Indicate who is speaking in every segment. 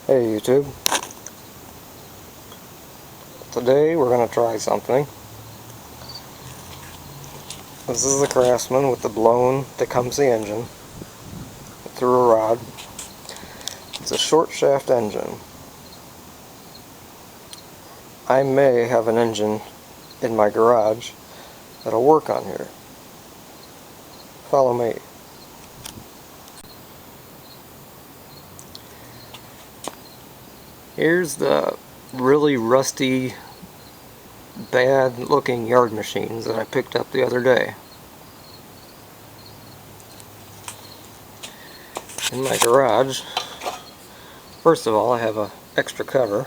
Speaker 1: Hey YouTube, today we're going to try something. This is the Craftsman with the blown Tecumseh engine through a rod. It's a short shaft engine. I may have an engine in my garage that'll work on here. Follow me. Here's the really rusty, bad looking yard machines that I picked up the other day. In my garage, first of all, I have an extra cover.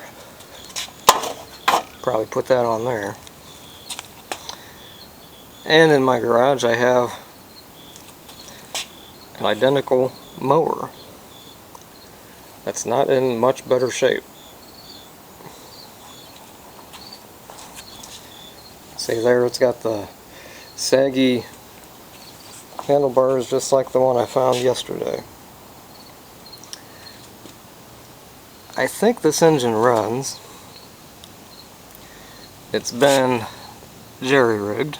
Speaker 1: Probably put that on there. And in my garage I have an identical mower that's not in much better shape. See there, it's got the saggy handlebars just like the one I found yesterday. I think this engine runs. It's been jerry-rigged.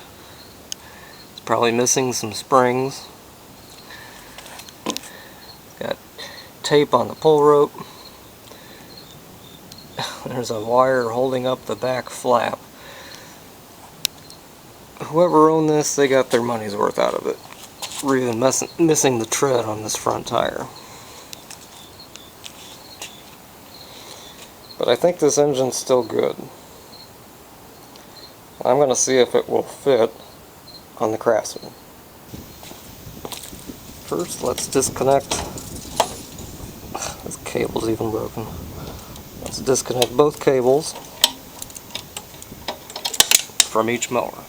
Speaker 1: It's probably missing some springs. Got tape on the pull rope. There's a wire holding up the back flap. Whoever owned this, they got their money's worth out of it. We're even missing the tread on this front tire. But I think this engine's still good. I'm going to see if it will fit on the Craftsman. First, let's disconnect. This cable's even broken. Let's disconnect both cables from each mower.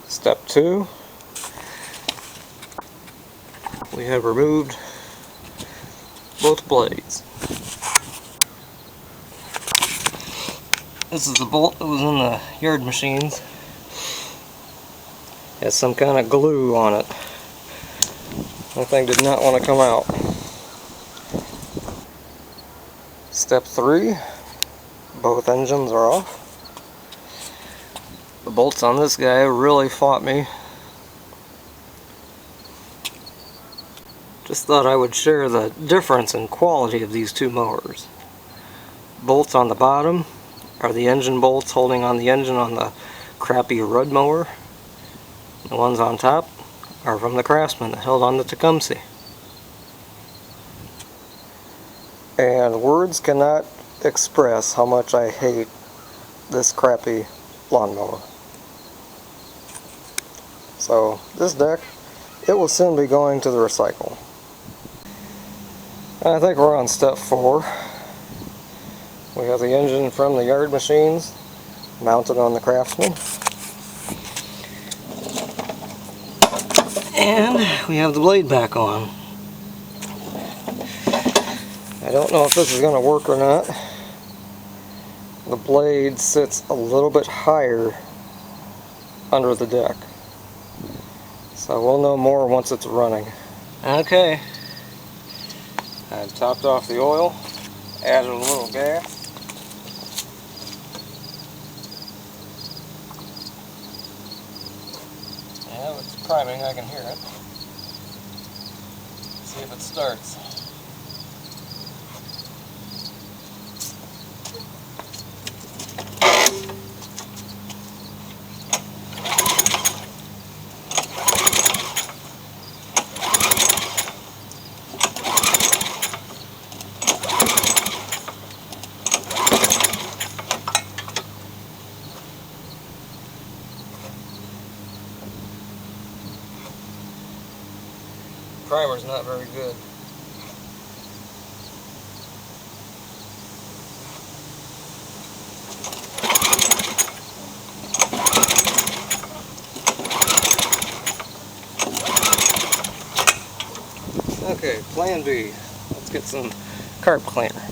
Speaker 1: Step 2, we have removed both blades. This is the bolt that was in the yard machines. It has some kind of glue on it. That thing did not want to come out. Step 3, both engines are off. The bolts on this guy really fought me. Just thought I would share the difference in quality of these two mowers. Bolts on the bottom are the engine bolts holding on the engine on the crappy Rudd mower. The ones on top are from the Craftsman that held on the Tecumseh. And words cannot express how much I hate this crappy lawnmower. So this deck, it will soon be going to the recycle. I think we're on step 4. We have the engine from the yard machines mounted on the Craftsman. And we have the blade back on. I don't know if this is going to work or not. The blade sits a little bit higher under the deck. So we'll know more once it's running. Okay. I've topped off the oil, added a little gas. Yeah, it's priming, I can hear it. Let's see if it starts. Primer's not very good. Okay, plan B. Let's get some carb cleaner.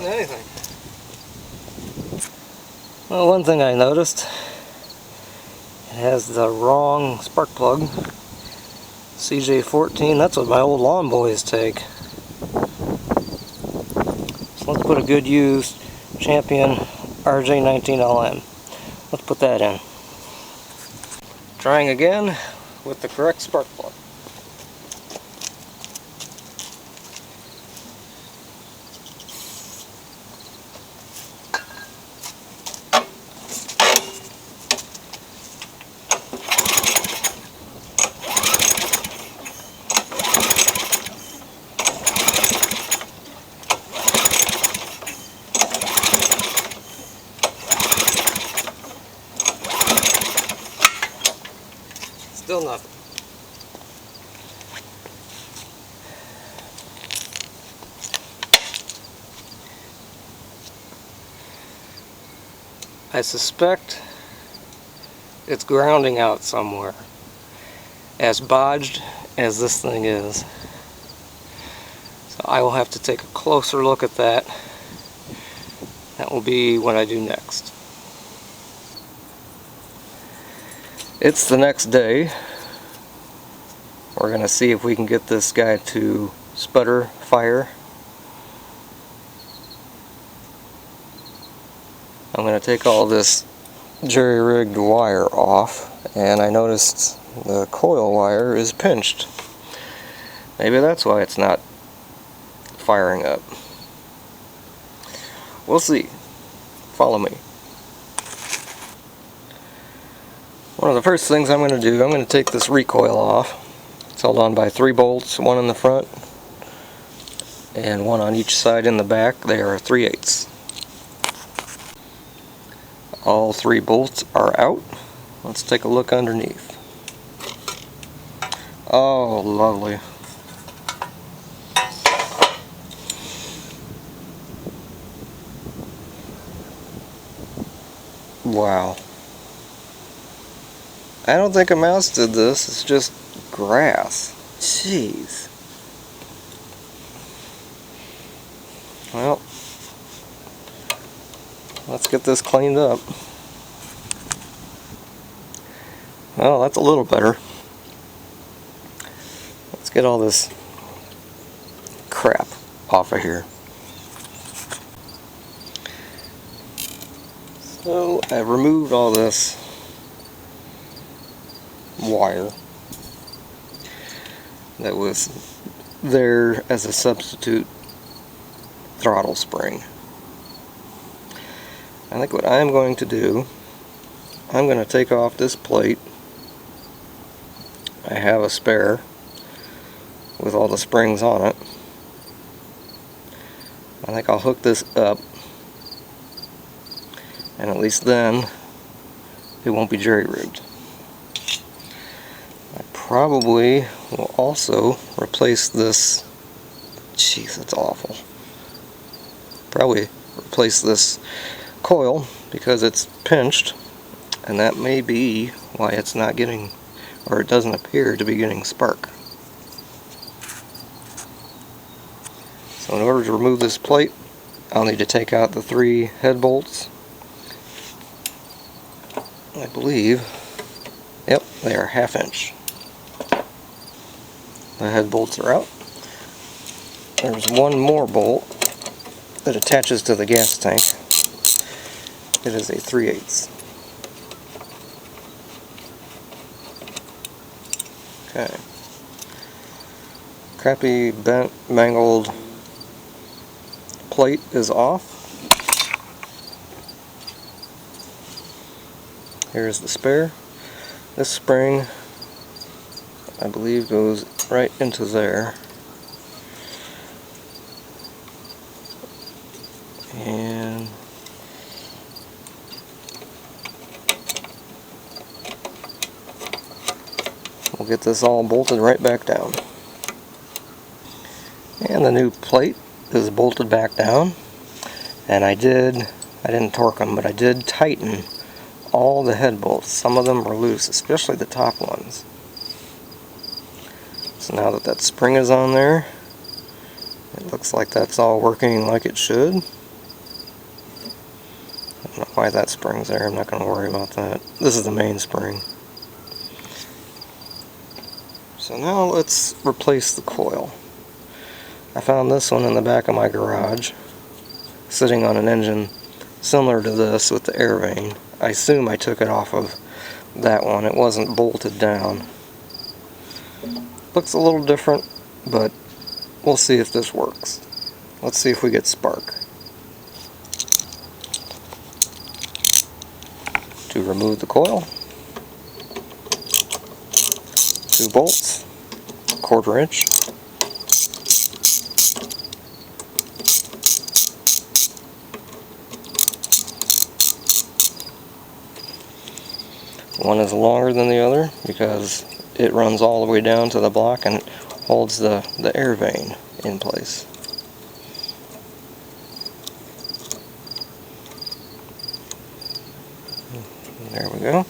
Speaker 1: Anything. Well, one thing I noticed, it has the wrong spark plug. CJ14, that's what my old lawn boys take. So let's put a good used Champion RJ19LM. Let's put that in. Trying again with the correct spark plug. Still nothing. I suspect it's grounding out somewhere, as bodged as this thing is. So I will have to take a closer look at that. That will be what I do next. It's the next day. We're going to see if we can get this guy to sputter fire. I'm going to take all this jerry-rigged wire off, and I noticed the coil wire is pinched. Maybe that's why it's not firing up. We'll see. Follow me. One of the first things I'm going to do, I'm going to take this recoil off. It's held on by 3 bolts, one in the front and one on each side in the back. They are 3/8. All 3 bolts are out. Let's take a look underneath. Oh, lovely. Wow. I don't think a mouse did this, it's just grass. Jeez. Well, let's get this cleaned up. Well, that's a little better. Let's get all this crap off of here. So I've removed all this wire that was there as a substitute throttle spring. I think what I'm going to do, I'm going to take off this plate. I have a spare with all the springs on it. I think I'll hook this up, and at least then it won't be jerry-rigged. I probably will also replace this. Jeez, that's awful. Probably replace this coil because it's pinched, and that may be why it's not getting, or it doesn't appear to be getting spark. So in order to remove this plate, I'll need to take out the 3 head bolts. I believe, yep, they are 1/2 inch. The head bolts are out. There's one more bolt that attaches to the gas tank. It is a 3/8. Okay. Crappy, bent, mangled plate is off. Here's the spare. This spring, I believe, goes right into there. we'll get this all bolted right back down. And the new plate is bolted back down, and I didn't torque them, but I did tighten all the head bolts. Some of them were loose, especially the top ones. So now that spring is on there, it looks like that's all working like it should. I don't know why that spring's there, I'm not going to worry about that. This is the main spring. So now let's replace the coil. I found this one in the back of my garage, sitting on an engine similar to this with the air vane. I assume I took it off of that one. It wasn't bolted down. Looks a little different, but we'll see if this works. Let's see if we get spark. To remove the coil, 2 bolts, 1/4 inch. One is longer than the other because it runs all the way down to the block and holds the air vane in place. There we go.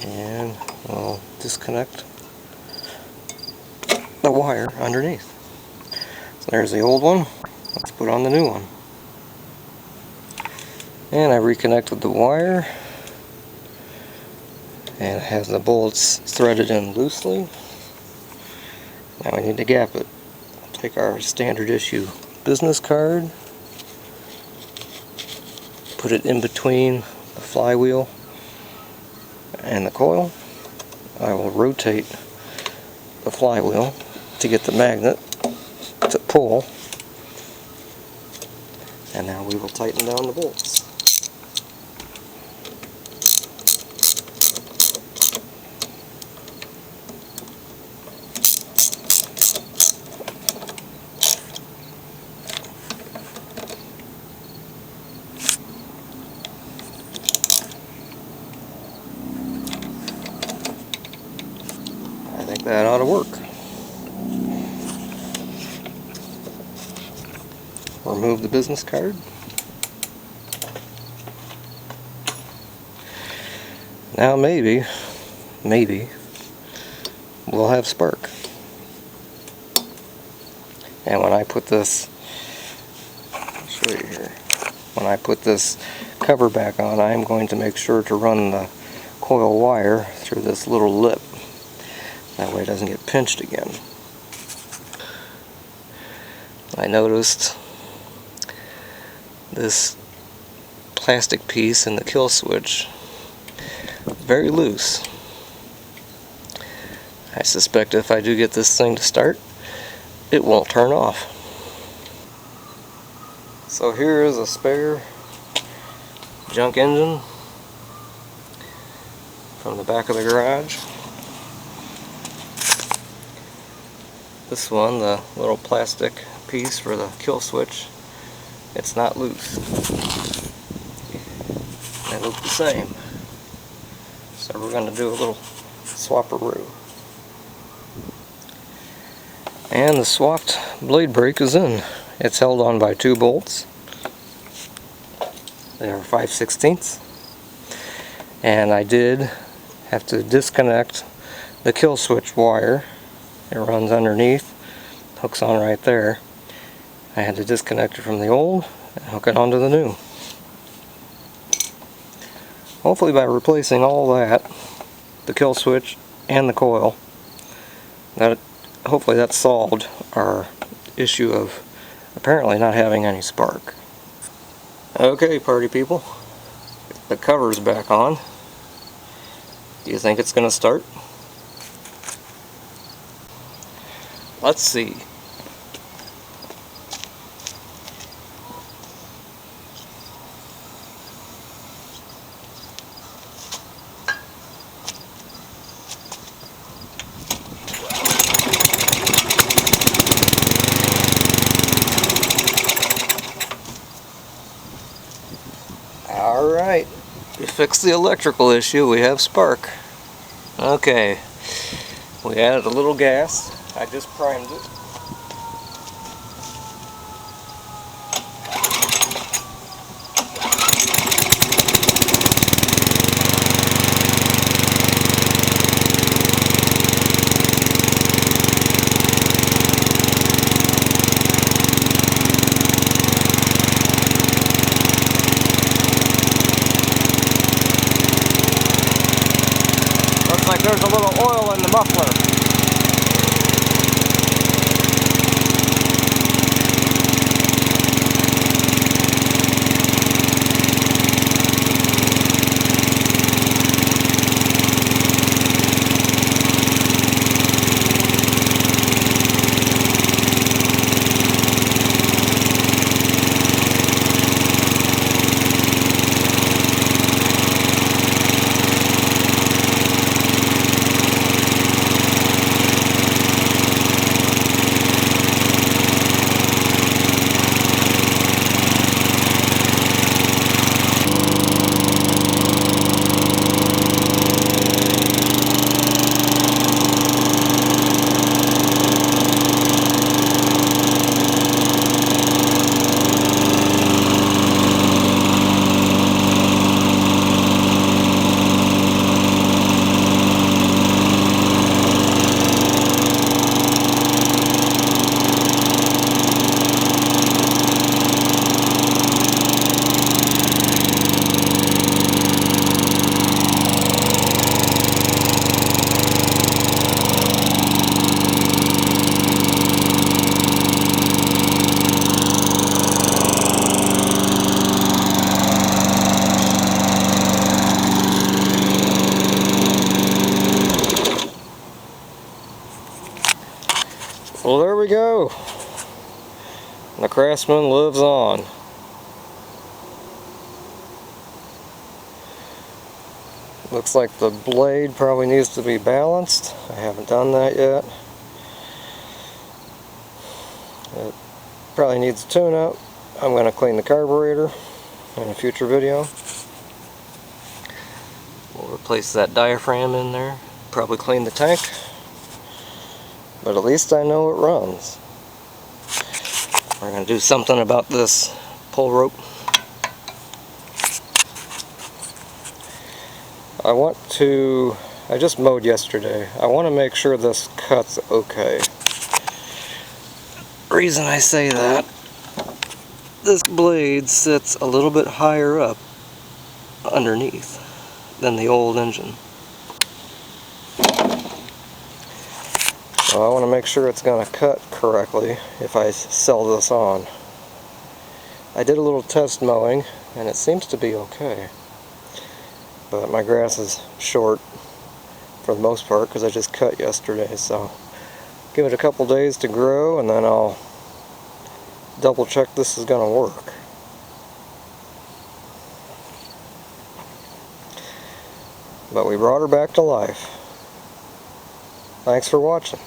Speaker 1: And we'll disconnect the wire underneath. So there's the old one. Let's put on the new one. And I reconnected the wire, and it has the bolts threaded in loosely. Now we need to gap it. Take our standard issue business card, put it in between the flywheel and the coil. I will rotate the flywheel to get the magnet to pull, and now we will tighten down the bolts. I think that ought to work. Remove the business card. Now maybe we'll have spark. And when I put this, I'll show you here, when I put this cover back on, I'm going to make sure to run the coil wire through this little lip. That way it doesn't get pinched again. I noticed this plastic piece in the kill switch very loose. I suspect if I do get this thing to start, it won't turn off. So here is a spare junk engine from the back of the garage. This one, the little plastic piece for the kill switch, it's not loose. They look the same. So we're going to do a little swapperoo. And the swapped blade brake is in. It's held on by 2 bolts. They are 5/16. And I did have to disconnect the kill switch wire. It runs underneath, hooks on right there. I had to disconnect it from the old and hook it onto the new. Hopefully by replacing all that, the kill switch and the coil, hopefully that solved our issue of apparently not having any spark. Okay, party people, the cover's back on. Do you think it's going to start? Let's see. We fixed the electrical issue, we have spark. Okay, we added a little gas. I just primed it. Looks like there's a little oil in the muffler. Well, there we go. The Craftsman lives on. Looks like the blade probably needs to be balanced. I haven't done that yet. It probably needs a tune-up. I'm going to clean the carburetor in a future video. We'll replace that diaphragm in there. Probably clean the tank. But at least I know it runs. We're going to do something about this pull rope. I just mowed yesterday. I want to make sure this cuts okay. Reason I say that, this blade sits a little bit higher up underneath than the old engine. So I want to make sure it's going to cut correctly if I sell this on. I did a little test mowing and it seems to be okay. But my grass is short for the most part because I just cut yesterday, so give it a couple days to grow and then I'll double check this is going to work. But we brought her back to life. Thanks for watching.